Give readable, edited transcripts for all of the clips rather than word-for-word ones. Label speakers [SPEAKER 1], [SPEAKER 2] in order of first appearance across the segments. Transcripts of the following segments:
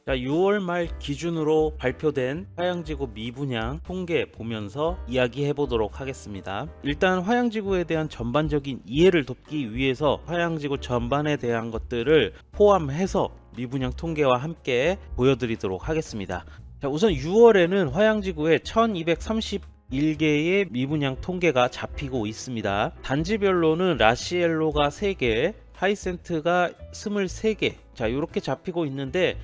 [SPEAKER 1] 자, 6월 말 기준으로 발표된 화양지구 미분양 통계 보면서 이야기해 보도록 하겠습니다. 일단 화양지구에 대한 전반적인 이해를 돕기 위해서 화양지구 전반에 대한 것들을 포함해서 미분양 통계와 함께 보여드리도록 하겠습니다. 자, 우선 6월에는 화양지구에 1231개의 미분양 통계가 잡히고 있습니다. 단지별로는 라시엘로가 3개, 하이센트가 23개, 자, 이렇게 잡히고 있는데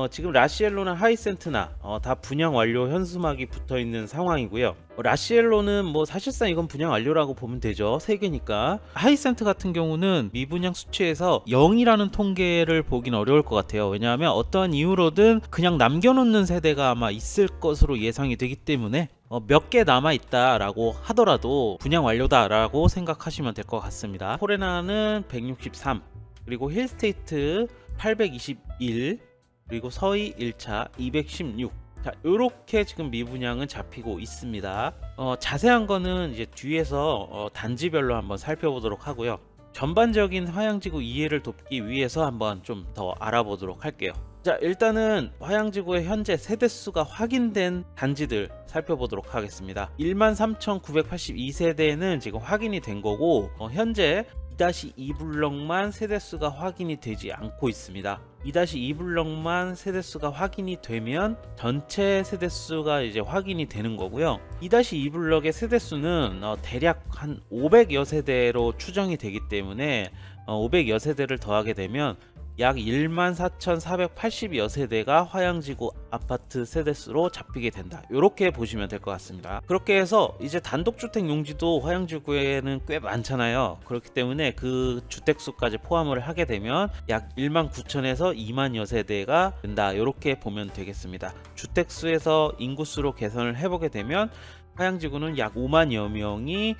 [SPEAKER 1] 지금 라시엘로나 하이센트나 다 분양 완료 현수막이 붙어 있는 상황이고요. 라시엘로는 뭐 사실상 이건 분양 완료라고 보면 되죠. 3개니까. 하이센트 같은 경우는 미분양 수치에서 0이라는 통계를 보긴 어려울 것 같아요. 왜냐하면 어떠한 이유로든 그냥 남겨놓는 세대가 아마 있을 것으로 예상이 되기 때문에 몇 개 남아있다라고 하더라도 분양 완료다라고 생각하시면 될 것 같습니다. 포레나는 163, 그리고 힐스테이트 821, 그리고 서희 1차 216. 자, 요렇게 지금 미분양은 잡히고 있습니다. 자세한 거는 이제 뒤에서 단지별로 한번 살펴보도록 하고요. 전반적인 화양지구 이해를 돕기 위해서 한번 좀 더 알아보도록 할게요. 자, 일단은 화양지구의 현재 세대수가 확인된 단지들 살펴보도록 하겠습니다. 13,982세대는 지금 확인이 된 거고, 현재 2-2블럭만 세대수가 확인이 되지 않고 있습니다. 2-2블럭만 세대수가 확인이 되면 전체 세대수가 이제 확인이 되는 거고요. 2-2블럭의 세대수는 대략 한 500여 세대로 추정이 되기 때문에 500여 세대를 더하게 되면 약 14,480여 세대가 화양지구 아파트 세대수로 잡히게 된다. 이렇게 보시면 될 것 같습니다. 그렇게 해서 이제 단독주택 용지도 화양지구에는 꽤 많잖아요. 그렇기 때문에 그 주택수까지 포함을 하게 되면 약 19,000에서 2만여 세대가 된다. 이렇게 보면 되겠습니다. 주택수에서 인구수로 계산을 해보게 되면 화양지구는 약 5만여 명이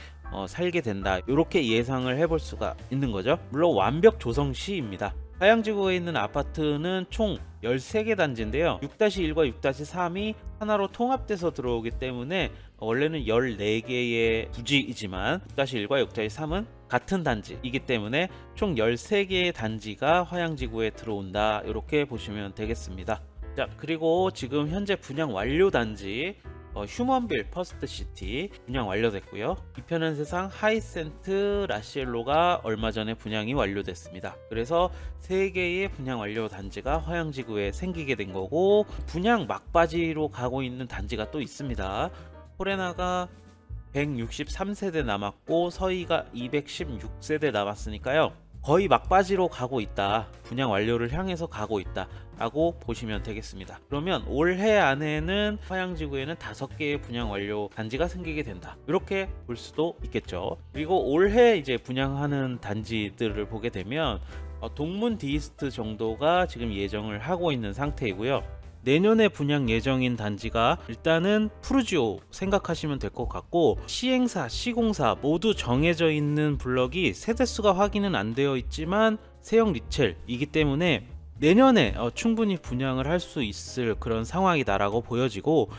[SPEAKER 1] 살게 된다. 이렇게 예상을 해볼 수가 있는 거죠. 물론 완벽 조성 시입니다. 화양지구에 있는 아파트는 총 13개 단지인데요. 6-1과 6-3이 하나로 통합돼서 들어오기 때문에 원래는 14개의 부지이지만 6-1과 6-3은 같은 단지이기 때문에 총 13개의 단지가 화양지구에 들어온다. 이렇게 보시면 되겠습니다. 자, 그리고 지금 현재 분양 완료 단지 휴먼빌 퍼스트시티 분양 완료됐고요. 이편한 세상 하이센트 라시엘로가 얼마 전에 분양이 완료됐습니다. 그래서 3개의 분양 완료 단지가 화양지구에 생기게 된 거고, 분양 막바지로 가고 있는 단지가 또 있습니다. 포레나가 163세대 남았고 서희가 216세대 남았으니까요. 거의 막바지로 가고 있다. 분양 완료를 향해서 가고 있다 라고 보시면 되겠습니다. 그러면 올해 안에는 화양지구에는 5개의 분양 완료 단지가 생기게 된다. 이렇게 볼 수도 있겠죠. 그리고 올해 이제 분양하는 단지들을 보게 되면 동문 디이스트 정도가 지금 예정을 하고 있는 상태이고요. 내년에 분양 예정인 단지가 일단은 푸르지오 생각하시면 될 것 같고, 시행사, 시공사 모두 정해져 있는 블럭이 세대수가 확인은 안 되어 있지만 세형 리첼이기 때문에 내년에 충분히 분양을 할 수 있을 그런 상황이다라고 보여지고,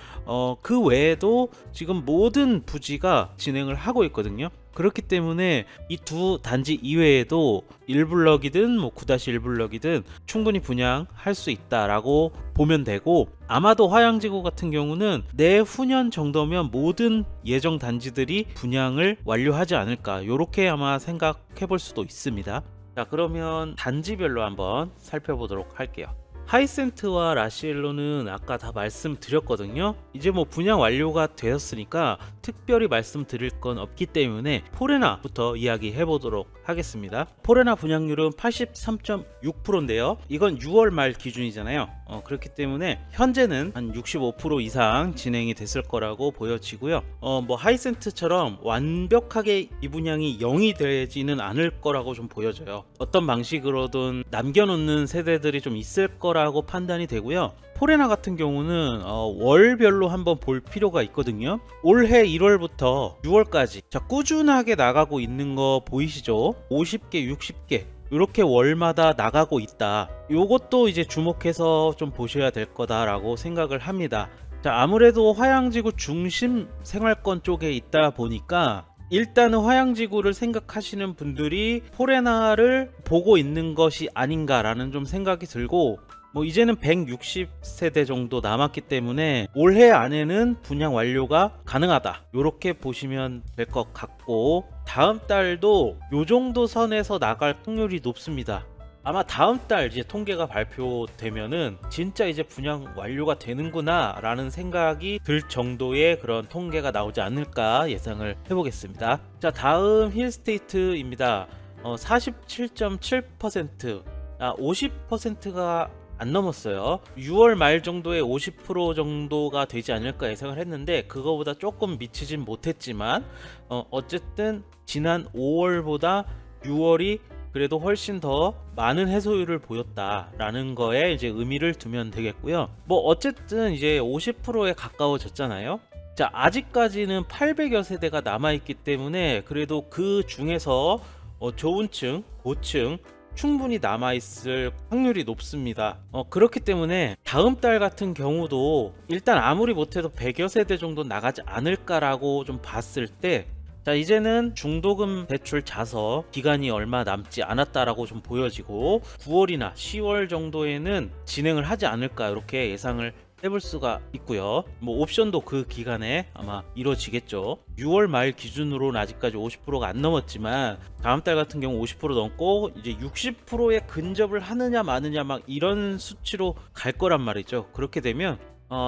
[SPEAKER 1] 그 외에도 지금 모든 부지가 진행을 하고 있거든요. 그렇기 때문에 이 두 단지 이외에도 1블럭이든 뭐 9-1블럭이든 충분히 분양할 수 있다라고 보면 되고, 아마도 화양지구 같은 경우는 내후년 정도면 모든 예정 단지들이 분양을 완료하지 않을까, 이렇게 아마 생각해 볼 수도 있습니다. 자, 그러면 단지별로 한번 살펴보도록 할게요. 하이센트와 라시엘로는 아까 다 말씀드렸거든요. 이제 뭐 분양 완료가 되었으니까 특별히 말씀드릴 건 없기 때문에 포레나부터 이야기해 보도록 하겠습니다. 포레나 분양률은 83.6%인데요. 이건 6월 말 기준이잖아요. 그렇기 때문에 현재는 한 65% 이상 진행이 됐을 거라고 보여지고요. 뭐 하이센트처럼 완벽하게 이 분양이 0이 되지는 않을 거라고 좀 보여져요. 어떤 방식으로든 남겨놓는 세대들이 좀 있을 거라고 판단이 되고요. 포레나 같은 경우는 월별로 한번 볼 필요가 있거든요. 올해 1월부터 6월까지 자, 꾸준하게 나가고 있는 거 보이시죠? 50개, 60개 이렇게 월마다 나가고 있다. 요것도 이제 주목해서 좀 보셔야 될 거다라고 생각을 합니다. 자, 아무래도 화양지구 중심 생활권 쪽에 있다 보니까 일단은 화양지구를 생각하시는 분들이 포레나를 보고 있는 것이 아닌가라는 좀 생각이 들고, 뭐 이제는 160세대 정도 남았기 때문에 올해 안에는 분양 완료가 가능하다, 이렇게 보시면 될 것 같고, 다음 달도 요 정도 선에서 나갈 확률이 높습니다. 아마 다음 달 이제 통계가 발표되면은 진짜 이제 분양 완료가 되는구나 라는 생각이 들 정도의 그런 통계가 나오지 않을까 예상을 해보겠습니다. 자, 다음 힐스테이트입니다. 47.7%, 50%가 안 넘었어요. 6월 말 정도에 50% 정도가 되지 않을까 예상을 했는데 그거보다 조금 미치진 못했지만 어쨌든 지난 5월보다 6월이 그래도 훨씬 더 많은 해소율을 보였다라는 거에 이제 의미를 두면 되겠고요. 뭐 어쨌든 이제 50%에 가까워졌잖아요. 자, 아직까지는 800여 세대가 남아있기 때문에 그래도 그 중에서 좋은 층, 고층 충분히 남아있을 확률이 높습니다. 그렇기 때문에 다음 달 같은 경우도 일단 아무리 못해도 100여 세대 정도 나가지 않을까라고 좀 봤을 때, 자, 이제는 중도금 대출 자서 기간이 얼마 남지 않았다라고 좀 보여지고 9월이나 10월 정도에는 진행을 하지 않을까 이렇게 예상을 해볼 수가 있고요. 뭐 옵션도 그 기간에 아마 이루어지겠죠. 6월 말 기준으로는 아직까지 50%가 안 넘었지만 다음 달 같은 경우 50% 넘고 이제 60%에 근접을 하느냐 마느냐 막 이런 수치로 갈 거란 말이죠. 그렇게 되면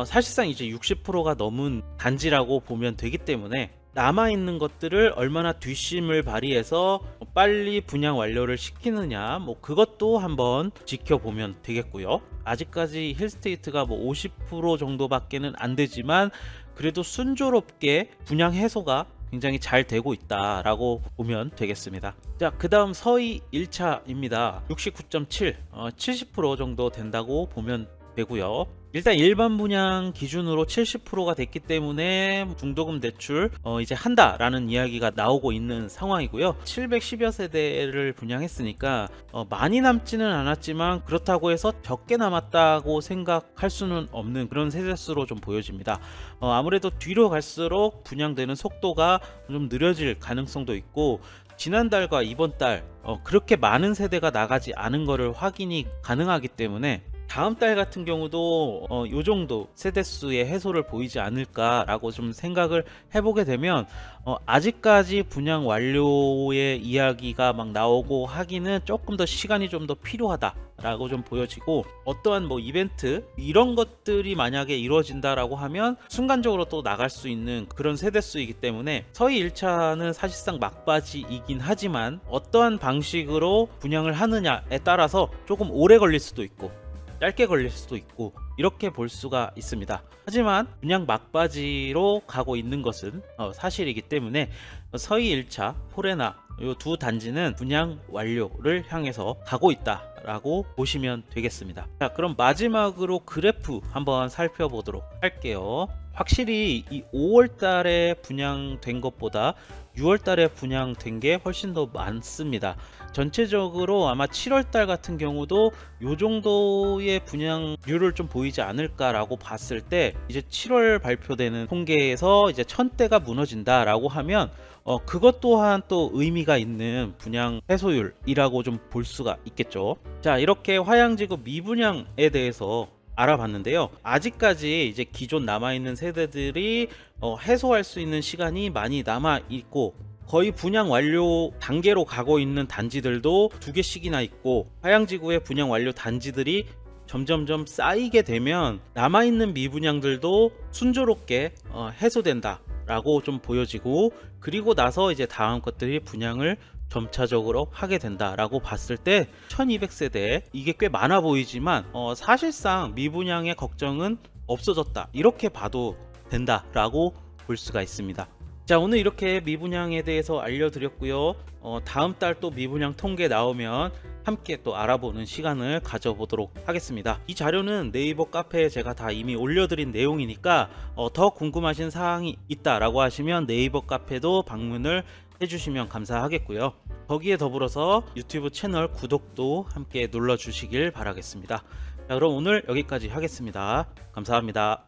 [SPEAKER 1] 사실상 이제 60%가 넘은 단지라고 보면 되기 때문에 남아있는 것들을 얼마나 뒷심을 발휘해서 빨리 분양 완료를 시키느냐, 뭐 그것도 한번 지켜보면 되겠고요. 아직까지 힐스테이트가 뭐 50% 정도밖에는 안 되지만 그래도 순조롭게 분양 해소가 굉장히 잘 되고 있다라고 보면 되겠습니다. 자, 그 다음 서희 1차입니다. 69.7, 70% 정도 된다고 보면 되고요. 일단 일반 분양 기준으로 70%가 됐기 때문에 중도금 대출 이제 한다라는 이야기가 나오고 있는 상황이고요. 710여 세대를 분양했으니까 많이 남지는 않았지만 그렇다고 해서 적게 남았다고 생각할 수는 없는 그런 세대수로 좀 보여집니다. 아무래도 뒤로 갈수록 분양되는 속도가 좀 느려질 가능성도 있고, 지난달과 이번 달 그렇게 많은 세대가 나가지 않은 것을 확인이 가능하기 때문에 다음 달 같은 경우도 요 정도 세대수의 해소를 보이지 않을까라고 좀 생각을 해보게 되면 아직까지 분양 완료의 이야기가 막 나오고 하기는 조금 더 시간이 좀 더 필요하다라고 좀 보여지고, 어떠한 뭐 이벤트 이런 것들이 만약에 이루어진다라고 하면 순간적으로 또 나갈 수 있는 그런 세대수이기 때문에 서희 1차는 사실상 막바지이긴 하지만 어떠한 방식으로 분양을 하느냐에 따라서 조금 오래 걸릴 수도 있고 짧게 걸릴 수도 있고 이렇게 볼 수가 있습니다. 하지만 분양 막바지로 가고 있는 것은 사실이기 때문에 서희 1차, 포레나 이 두 단지는 분양 완료를 향해서 가고 있다라고 보시면 되겠습니다. 자, 그럼 마지막으로 그래프 한번 살펴보도록 할게요. 확실히 이 5월 달에 분양된 것보다 6월 달에 분양된 게 훨씬 더 많습니다. 전체적으로 아마 7월 달 같은 경우도 요 정도의 분양률을 좀 보이지 않을까라고 봤을 때, 이제 7월 발표되는 통계에서 이제 1000대가 무너진다라고 하면 그것 또한 또 의미가 있는 분양 해소율이라고 좀 볼 수가 있겠죠. 자, 이렇게 화양지구 미분양에 대해서 알아봤는데요. 아직까지 이제 기존 남아있는 세대들이 해소할 수 있는 시간이 많이 남아있고 거의 분양 완료 단계로 가고 있는 단지들도 2개씩이나 있고, 화양지구의 분양 완료 단지들이 점점점 쌓이게 되면 남아있는 미분양들도 순조롭게 해소된다 라고 좀 보여지고, 그리고 나서 이제 다음 것들이 분양을 점차적으로 하게 된다라고 봤을 때 1200세대 이게 꽤 많아 보이지만 사실상 미분양의 걱정은 없어졌다 이렇게 봐도 된다라고 볼 수가 있습니다. 자, 오늘 이렇게 미분양에 대해서 알려드렸고요. 다음 달 또 미분양 통계 나오면 함께 또 알아보는 시간을 가져보도록 하겠습니다. 이 자료는 네이버 카페에 제가 다 이미 올려드린 내용이니까 더 궁금하신 사항이 있다라고 하시면 네이버 카페도 방문을 해주시면 감사하겠고요. 거기에 더불어서 유튜브 채널 구독도 함께 눌러주시길 바라겠습니다. 자, 그럼 오늘 여기까지 하겠습니다. 감사합니다.